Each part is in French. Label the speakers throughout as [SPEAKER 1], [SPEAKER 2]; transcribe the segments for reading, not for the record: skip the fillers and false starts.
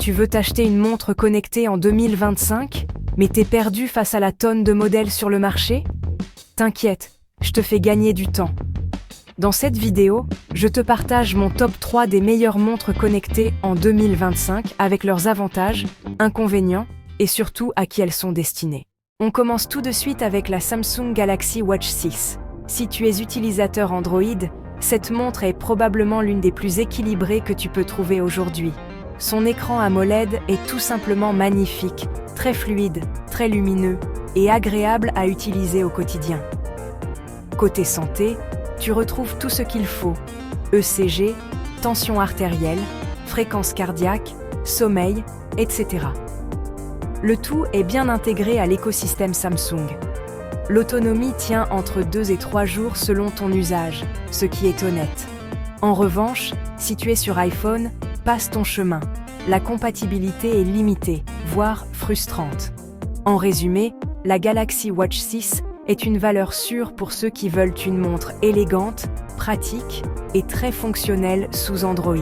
[SPEAKER 1] Tu veux t'acheter une montre connectée en 2025, mais t'es perdu face à la tonne de modèles sur le marché? T'inquiète, je te fais gagner du temps. Dans cette vidéo, je te partage mon top 3 des meilleures montres connectées en 2025 avec leurs avantages, inconvénients et surtout à qui elles sont destinées. On commence tout de suite avec la Samsung Galaxy Watch 6. Si tu es utilisateur Android, cette montre est probablement l'une des plus équilibrées que tu peux trouver aujourd'hui. Son écran AMOLED est tout simplement magnifique, très fluide, très lumineux et agréable à utiliser au quotidien. Côté santé, tu retrouves tout ce qu'il faut: ECG, tension artérielle, fréquence cardiaque, sommeil, etc. Le tout est bien intégré à l'écosystème Samsung. L'autonomie tient entre 2 et 3 jours selon ton usage, ce qui est honnête. En revanche, si tu es sur iPhone, passe ton chemin. La compatibilité est limitée, voire frustrante. En résumé, la Galaxy Watch 6 est une valeur sûre pour ceux qui veulent une montre élégante, pratique et très fonctionnelle sous Android.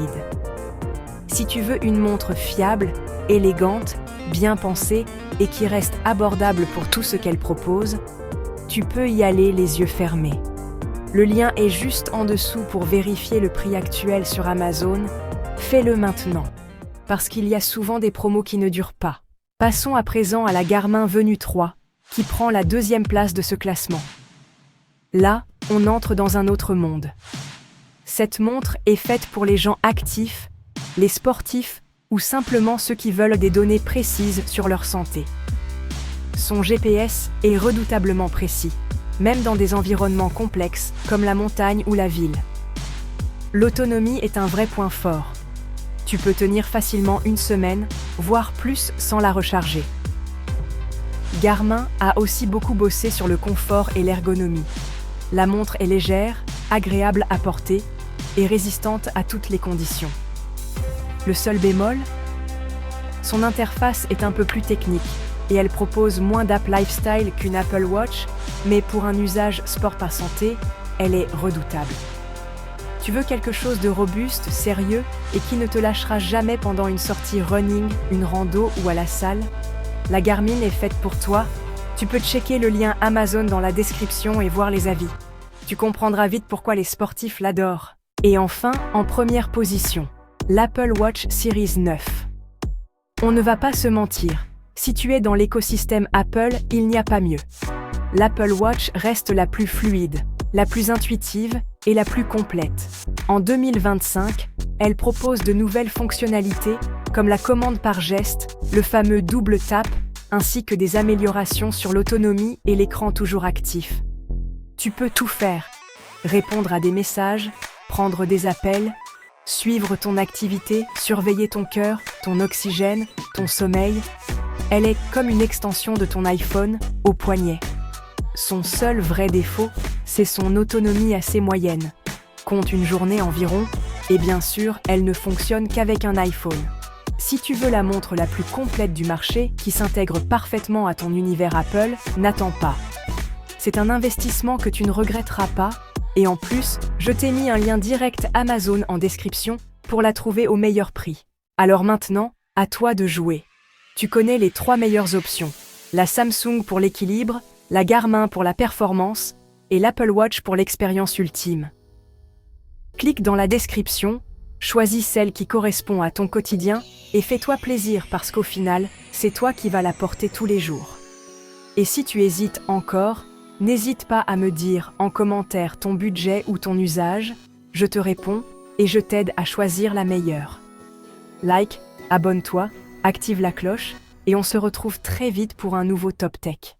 [SPEAKER 1] Si tu veux une montre fiable, élégante, bien pensée et qui reste abordable pour tout ce qu'elle propose, tu peux y aller les yeux fermés. Le lien est juste en dessous pour vérifier le prix actuel sur Amazon. Fais-le maintenant, parce qu'il y a souvent des promos qui ne durent pas. Passons à présent à la Garmin Venue 3, qui prend la 2e place de ce classement. Là, on entre dans un autre monde. Cette montre est faite pour les gens actifs, les sportifs ou simplement ceux qui veulent des données précises sur leur santé. Son GPS est redoutablement précis, même dans des environnements complexes comme la montagne ou la ville. L'autonomie est un vrai point fort. Tu peux tenir facilement 1 semaine, voire plus sans la recharger. Garmin a aussi beaucoup bossé sur le confort et l'ergonomie. La montre est légère, agréable à porter et résistante à toutes les conditions. Le seul bémol? Son interface est un peu plus technique et elle propose moins d'app lifestyle qu'une Apple Watch, mais pour un usage sport par santé, elle est redoutable. Tu veux quelque chose de robuste, sérieux et qui ne te lâchera jamais pendant une sortie running, une rando ou à la salle? La Garmin est faite pour toi. Tu peux checker le lien Amazon dans la description et voir les avis. Tu comprendras vite pourquoi les sportifs l'adorent. Et enfin, en première position, l'Apple Watch Series 9. On ne va pas se mentir, si tu es dans l'écosystème Apple, il n'y a pas mieux. L'Apple Watch reste la plus fluide, la plus intuitive et la plus complète. En 2025, elle propose de nouvelles fonctionnalités comme la commande par geste, le fameux double tap, ainsi que des améliorations sur l'autonomie et l'écran toujours actif. Tu peux tout faire: répondre à des messages, prendre des appels, suivre ton activité, surveiller ton cœur, ton oxygène, ton sommeil. Elle est comme une extension de ton iPhone, au poignet. Son seul vrai défaut, c'est son autonomie assez moyenne. Compte une journée environ, et bien sûr, elle ne fonctionne qu'avec un iPhone. Si tu veux la montre la plus complète du marché, qui s'intègre parfaitement à ton univers Apple, n'attends pas. C'est un investissement que tu ne regretteras pas, et en plus, je t'ai mis un lien direct Amazon en description pour la trouver au meilleur prix. Alors maintenant, à toi de jouer. Tu connais les 3 meilleures options: la Samsung pour l'équilibre, la Garmin pour la performance et l'Apple Watch pour l'expérience ultime. Clique dans la description, choisis celle qui correspond à ton quotidien et fais-toi plaisir parce qu'au final, c'est toi qui vas la porter tous les jours. Et si tu hésites encore, n'hésite pas à me dire en commentaire ton budget ou ton usage, je te réponds et je t'aide à choisir la meilleure. Like, abonne-toi, active la cloche et on se retrouve très vite pour un nouveau Top Tech.